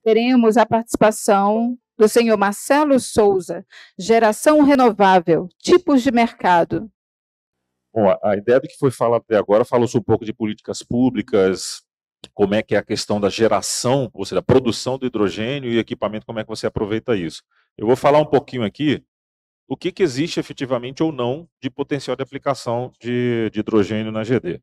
teremos a participação do senhor Marcelo Souza, geração renovável, tipos de mercado. Bom, a ideia do que foi falado até agora falou-se um pouco de políticas públicas, como é que é a questão da geração, ou seja, da produção do hidrogênio e equipamento, como é que você aproveita isso. Eu vou falar um pouquinho aqui o que existe efetivamente ou não de potencial de aplicação de hidrogênio na GD.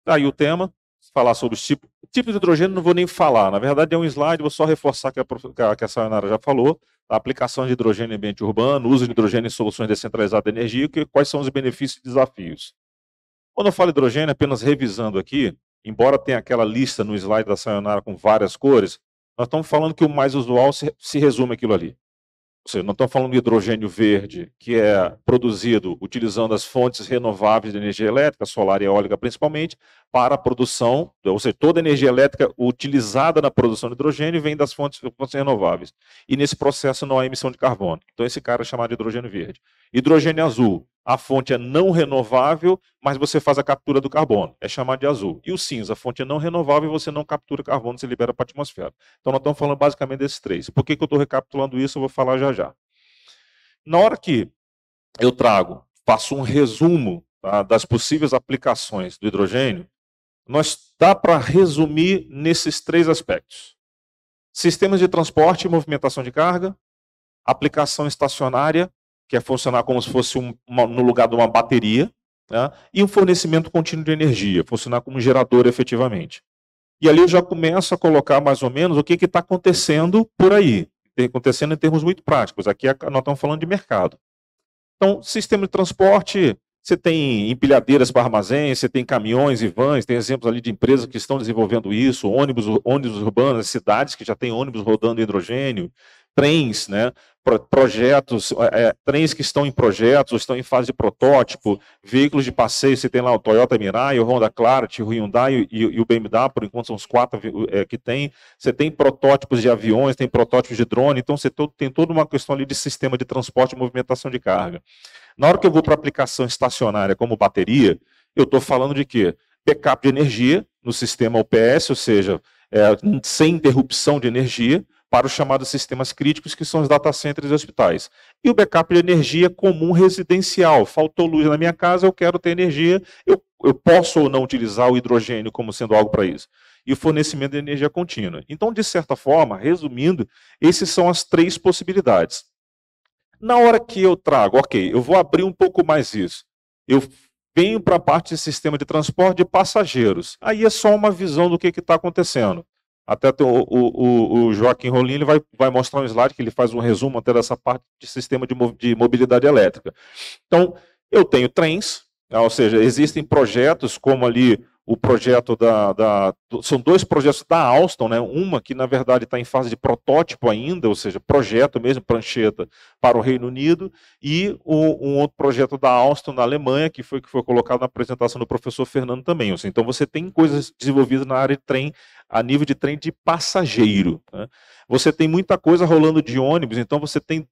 Aí o tema, falar sobre os tipos de hidrogênio, não vou nem falar, na verdade é um slide, vou só reforçar que a Sayonara já falou, a aplicação de hidrogênio em ambiente urbano, uso de hidrogênio em soluções descentralizadas de energia, quais são os benefícios e desafios. Quando eu falo hidrogênio, apenas revisando aqui, embora tenha aquela lista no slide da Sayonara com várias cores, nós estamos falando que o mais usual se resume aquilo ali. Ou seja, não estamos falando de hidrogênio verde, que é produzido utilizando as fontes renováveis de energia elétrica, solar e eólica principalmente, para a produção, ou seja, toda a energia elétrica utilizada na produção de hidrogênio vem das fontes renováveis. E nesse processo não há emissão de carbono. Então esse cara é chamado de hidrogênio verde. Hidrogênio azul, a fonte é não renovável, mas você faz a captura do carbono, é chamado de azul. E o cinza, a fonte é não renovável e você não captura carbono, você libera para a atmosfera. Então nós estamos falando basicamente desses três. Por que eu estou recapitulando isso? Eu vou falar já já. Na hora que eu faço um resumo, tá, das possíveis aplicações do hidrogênio, dá para resumir nesses três aspectos. Sistemas de transporte e movimentação de carga, aplicação estacionária, que é funcionar como se fosse no lugar de uma bateria, né? E um fornecimento contínuo de energia, funcionar como gerador efetivamente. E ali eu já começo a colocar mais ou menos o que está acontecendo por aí, acontecendo em termos muito práticos. Aqui nós estamos falando de mercado. Então, sistema de transporte, você tem empilhadeiras para armazéns, você tem caminhões e vans, tem exemplos ali de empresas que estão desenvolvendo isso, ônibus urbanos, cidades que já têm ônibus rodando hidrogênio, trens, né? Projetos, trens que estão em projetos, ou estão em fase de protótipo, veículos de passeio, você tem lá o Toyota Mirai, o Honda Claret, o Hyundai e o BMW, por enquanto são os 4 que tem. Você tem protótipos de aviões, tem protótipos de drone, então você tem toda uma questão ali de sistema de transporte e movimentação de carga. Na hora que eu vou para aplicação estacionária como bateria, eu estou falando de quê? Backup de energia no sistema UPS, ou seja, sem interrupção de energia, para os chamados sistemas críticos, que são os data centers e hospitais. E o backup de energia comum residencial. Faltou luz na minha casa, eu quero ter energia, eu posso ou não utilizar o hidrogênio como sendo algo para isso. E o fornecimento de energia contínua. Então, de certa forma, resumindo, essas são as três possibilidades. Na hora que eu trago, ok, eu vou abrir um pouco mais isso. Eu venho para a parte de sistema de transporte de passageiros. Aí é só uma visão do que está acontecendo. Até o Joaquim Rolim ele vai mostrar um slide que ele faz um resumo até dessa parte de sistema de mobilidade elétrica. Então, eu tenho trens, ou seja, existem projetos como ali o projeto são 2 projetos da Alstom, né? Uma que na verdade está em fase de protótipo ainda, ou seja, projeto mesmo, prancheta, para o Reino Unido, e um outro projeto da Alstom na Alemanha, que foi colocado na apresentação do professor Fernando também. Ou seja, então você tem coisas desenvolvidas na área de trem, a nível de trem de passageiro, né? Você tem muita coisa rolando de ônibus, então você tem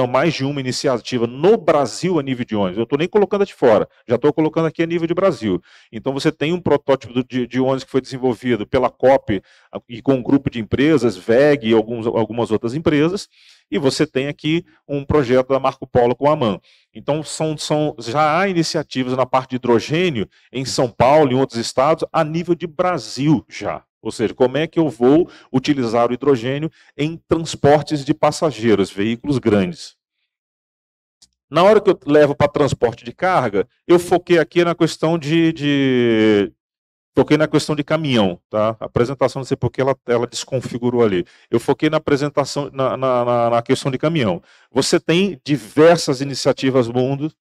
mais de uma iniciativa no Brasil a nível de ônibus. Eu estou nem colocando a de fora, já estou colocando aqui a nível de Brasil. Então você tem um protótipo de ônibus que foi desenvolvido pela COP e com um grupo de empresas, VEG e algumas outras empresas, e você tem aqui um projeto da Marco Polo com a MAN. Então já há iniciativas na parte de hidrogênio em São Paulo e em outros estados a nível de Brasil já. Ou seja, como é que eu vou utilizar o hidrogênio em transportes de passageiros, veículos grandes. Na hora que eu levo para transporte de carga, eu foquei aqui na questão foquei na questão de caminhão, tá? A apresentação, não sei porque ela desconfigurou ali. Eu foquei na apresentação, na questão de caminhão. Você tem diversas iniciativas no mundo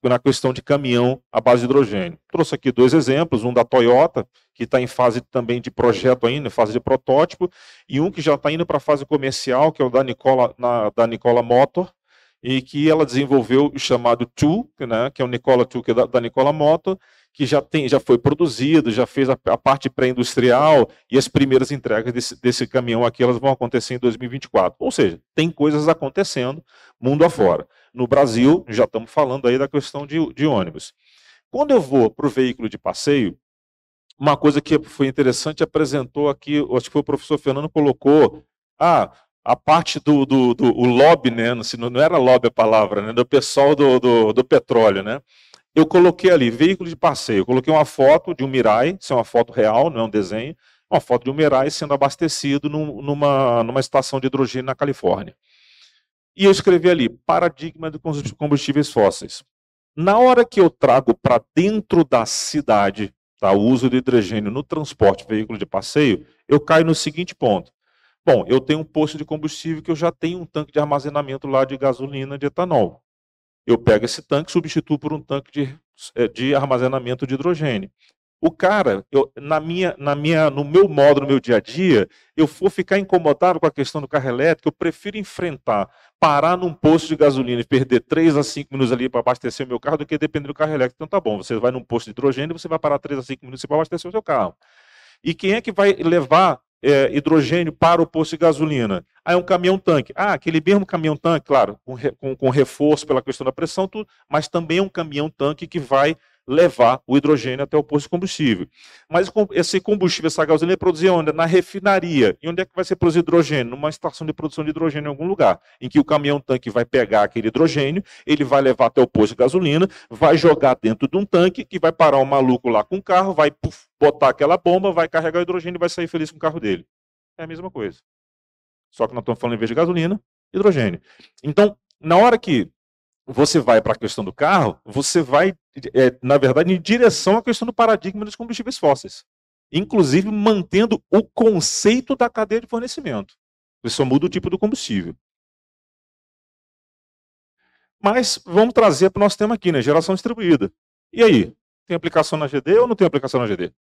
na questão de caminhão à base de hidrogênio. Trouxe aqui 2 exemplos, um da Toyota, que está em fase também de projeto ainda, em fase de protótipo, e um que já está indo para a fase comercial, que é o da Nikola Motor, e que ela desenvolveu o chamado TWO, né, que é o Nikola TWO, que é da Nikola Motor, que já foi produzido, já fez a parte pré-industrial, e as primeiras entregas desse caminhão aqui elas vão acontecer em 2024. Ou seja, tem coisas acontecendo mundo afora. No Brasil, já estamos falando aí da questão de ônibus. Quando eu vou para o veículo de passeio, uma coisa que foi interessante, apresentou aqui, acho que foi o professor Fernando colocou, a parte o lobby, né? Não era lobby a palavra, né? Do pessoal do petróleo, né? Eu coloquei ali, veículo de passeio, eu coloquei uma foto de um Mirai, isso é uma foto real, não é um desenho, uma foto de um Mirai sendo abastecido numa estação de hidrogênio na Califórnia. E eu escrevi ali, paradigma de combustíveis fósseis. Na hora que eu trago para dentro da cidade, tá, o uso de hidrogênio no transporte, veículo de passeio, eu caio no seguinte ponto. Bom, eu tenho um posto de combustível que eu já tenho um tanque de armazenamento lá de gasolina, de etanol. Eu pego esse tanque e substituo por um tanque de armazenamento de hidrogênio. O cara, no meu modo, no meu dia a dia, eu for ficar incomodado com a questão do carro elétrico, eu prefiro enfrentar, parar num posto de gasolina e perder 3 a 5 minutos ali para abastecer o meu carro, do que depender do carro elétrico. Então tá bom, você vai num posto de hidrogênio, você vai parar 3 a 5 minutos para abastecer o seu carro. E quem é que vai levar hidrogênio para o posto de gasolina? É um caminhão-tanque. Aquele mesmo caminhão-tanque, claro, com reforço pela questão da pressão, tudo, mas também é um caminhão-tanque que vai levar o hidrogênio até o posto de combustível. Mas esse combustível, essa gasolina, é produzida onde? Na refinaria. E onde é que vai ser produzido hidrogênio? Numa estação de produção de hidrogênio em algum lugar, em que o caminhão-tanque vai pegar aquele hidrogênio, ele vai levar até o posto de gasolina, vai jogar dentro de um tanque, que vai parar um maluco lá com o carro, vai botar aquela bomba, vai carregar o hidrogênio e vai sair feliz com o carro dele. É a mesma coisa. Só que nós estamos falando, em vez de gasolina, hidrogênio. Então, na hora que você vai para a questão do carro, você vai, na verdade, em direção à questão do paradigma dos combustíveis fósseis. Inclusive, mantendo o conceito da cadeia de fornecimento. Você só muda o tipo do combustível. Mas vamos trazer para o nosso tema aqui, né? Geração distribuída. E aí? Tem aplicação na GD ou não tem aplicação na GD?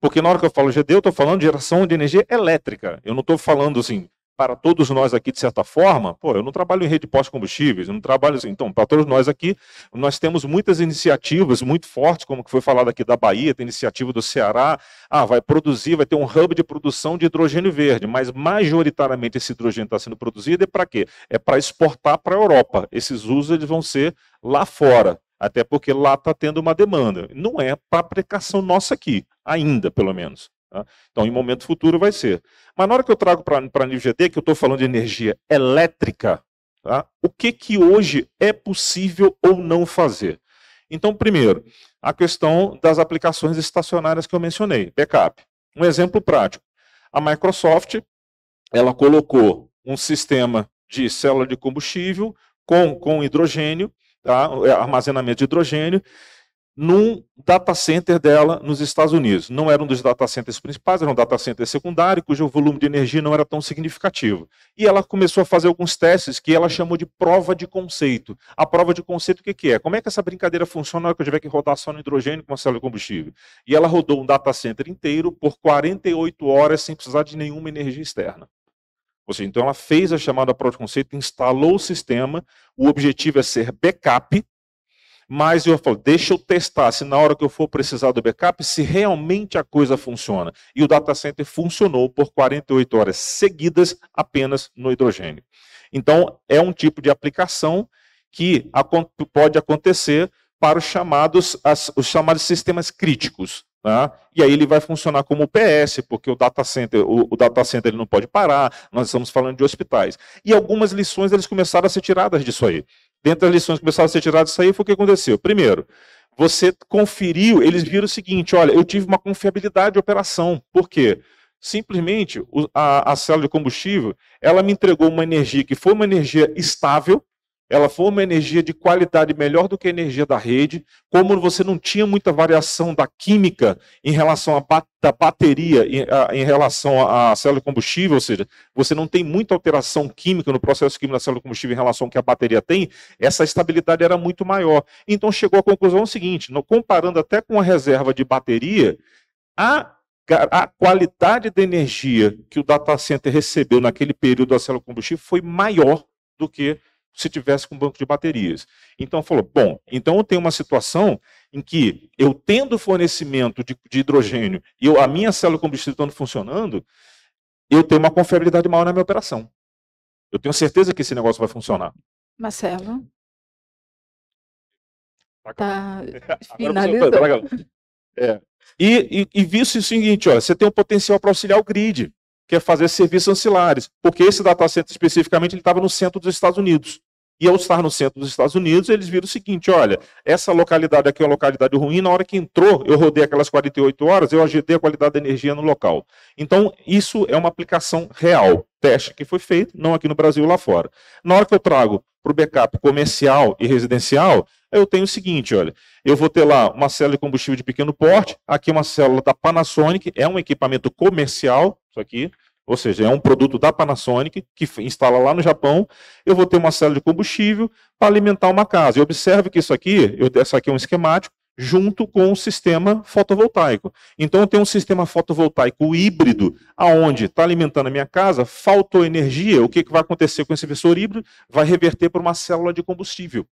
Porque na hora que eu falo GD, eu estou falando de geração de energia elétrica. Eu não estou falando assim, para todos nós aqui, de certa forma, eu não trabalho em rede de postos de combustíveis, eu não trabalho assim. Então, para todos nós aqui, nós temos muitas iniciativas muito fortes, como que foi falado aqui da Bahia, tem iniciativa do Ceará, vai produzir, vai ter um hub de produção de hidrogênio verde, mas majoritariamente esse hidrogênio está sendo produzido para quê? É para exportar para a Europa. Esses usos eles vão ser lá fora. Até porque lá está tendo uma demanda. Não é para aplicação nossa aqui, ainda, pelo menos. Tá? Então, em momento futuro vai ser. Mas na hora que eu trago para nível GD, que eu estou falando de energia elétrica, tá? O que hoje é possível ou não fazer? Então, primeiro, a questão das aplicações estacionárias que eu mencionei, backup. Um exemplo prático. A Microsoft, ela colocou um sistema de célula de combustível com hidrogênio, tá? Armazenamento de hidrogênio, num data center dela nos Estados Unidos. Não era um dos data centers principais, era um data center secundário, cujo volume de energia não era tão significativo. E ela começou a fazer alguns testes que ela chamou de prova de conceito. A prova de conceito, o que é? Como é que essa brincadeira funciona na hora que eu tiver que rodar só no hidrogênio com uma célula de combustível? E ela rodou um data center inteiro por 48 horas sem precisar de nenhuma energia externa. Ou seja, então ela fez a chamada prova de conceito, instalou o sistema, o objetivo é ser backup, mas eu falo, deixa eu testar se na hora que eu for precisar do backup, se realmente a coisa funciona. E o data center funcionou por 48 horas seguidas apenas no hidrogênio. Então, é um tipo de aplicação que pode acontecer para os chamados sistemas críticos. Tá? E aí ele vai funcionar como PS, porque o data center ele não pode parar, nós estamos falando de hospitais. E algumas lições eles começaram a ser tiradas disso aí. Dentro das lições que começaram a ser tiradas disso aí, foi o que aconteceu. Primeiro, você conferiu, eles viram o seguinte, olha, eu tive uma confiabilidade de operação. Por quê? Simplesmente, a célula de combustível, ela me entregou uma energia que foi uma energia estável, ela foi uma energia de qualidade melhor do que a energia da rede, como você não tinha muita variação da química em relação da bateria, em relação à célula de combustível, ou seja, você não tem muita alteração química no processo químico da célula de combustível em relação ao que a bateria tem, essa estabilidade era muito maior. Então chegou à conclusão seguinte, comparando até com a reserva de bateria, a qualidade de energia que o data center recebeu naquele período da célula de combustível foi maior do que se tivesse com um banco de baterias. Então falou, bom, então eu tenho uma situação em que eu tendo fornecimento de hidrogênio e a minha célula de combustível estando funcionando, eu tenho uma confiabilidade maior na minha operação. Eu tenho certeza que esse negócio vai funcionar. Marcelo? Tá Finalizou. E visto o seguinte, olha, você tem um potencial para auxiliar o grid, que é fazer serviços ancilares, porque esse data center especificamente ele estava no centro dos Estados Unidos. E ao estar no centro dos Estados Unidos, eles viram o seguinte, olha, essa localidade aqui é uma localidade ruim, na hora que entrou, eu rodei aquelas 48 horas, eu ajeitei a qualidade da energia no local. Então, isso é uma aplicação real, teste que foi feito, não aqui no Brasil, lá fora. Na hora que eu trago para o backup comercial e residencial, eu tenho o seguinte, olha, eu vou ter lá uma célula de combustível de pequeno porte, aqui uma célula da Panasonic, é um equipamento comercial, isso aqui, ou seja, é um produto da Panasonic, que instala lá no Japão. Eu vou ter uma célula de combustível para alimentar uma casa. E observe que isso aqui é um esquemático, junto com um sistema fotovoltaico. Então, eu tenho um sistema fotovoltaico híbrido, aonde está alimentando a minha casa, faltou energia, o que vai acontecer com esse inversor híbrido? Vai reverter para uma célula de combustível.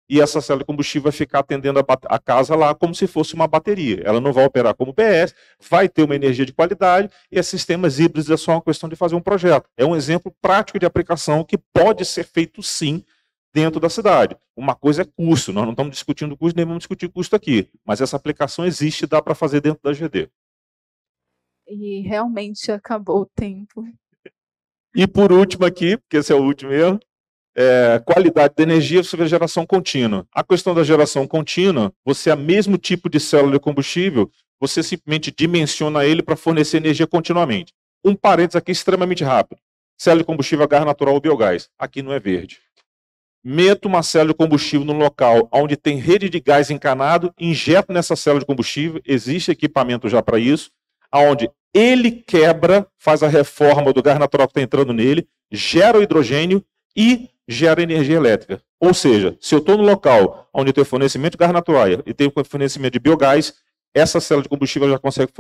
E essa célula de combustível vai ficar atendendo a casa lá como se fosse uma bateria. Ela não vai operar como PS, vai ter uma energia de qualidade, e esses sistemas híbridos é só uma questão de fazer um projeto. É um exemplo prático de aplicação que pode ser feito sim dentro da cidade. Uma coisa é custo, nós não estamos discutindo custo, nem vamos discutir custo aqui, mas essa aplicação existe e dá para fazer dentro da GD. E realmente acabou o tempo. E por último aqui, porque esse é o último erro, qualidade de energia sobre a geração contínua. A questão da geração contínua, você é o mesmo tipo de célula de combustível, você simplesmente dimensiona ele para fornecer energia continuamente. Um parênteses aqui extremamente rápido. Célula de combustível a gás natural ou biogás. Aqui não é verde. Meto uma célula de combustível no local onde tem rede de gás encanado, injeto nessa célula de combustível, existe equipamento já para isso, onde ele quebra, faz a reforma do gás natural que está entrando nele, gera o hidrogênio e gera energia elétrica. Ou seja, se eu estou no local onde eu tenho fornecimento de gás natural e tenho fornecimento de biogás, essa célula de combustível já consegue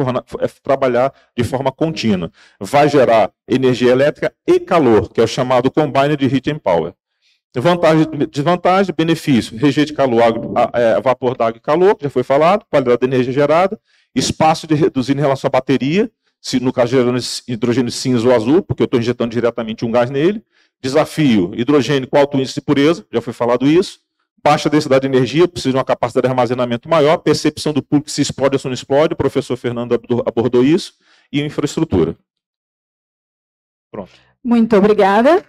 trabalhar de forma contínua. Vai gerar energia elétrica e calor, que é o chamado Combined Heat and Power. Vantagem, desvantagem, benefício, rejeito de calor, vapor d'água e calor, que já foi falado, qualidade da energia gerada, espaço de reduzir em relação à bateria, se no caso gerando hidrogênio cinza ou azul, porque eu estou injetando diretamente um gás nele. Desafio, hidrogênio com alto índice de pureza, já foi falado isso. Baixa densidade de energia, precisa de uma capacidade de armazenamento maior, percepção do público se explode ou se não explode, o professor Fernando abordou isso, e infraestrutura. Pronto. Muito obrigada.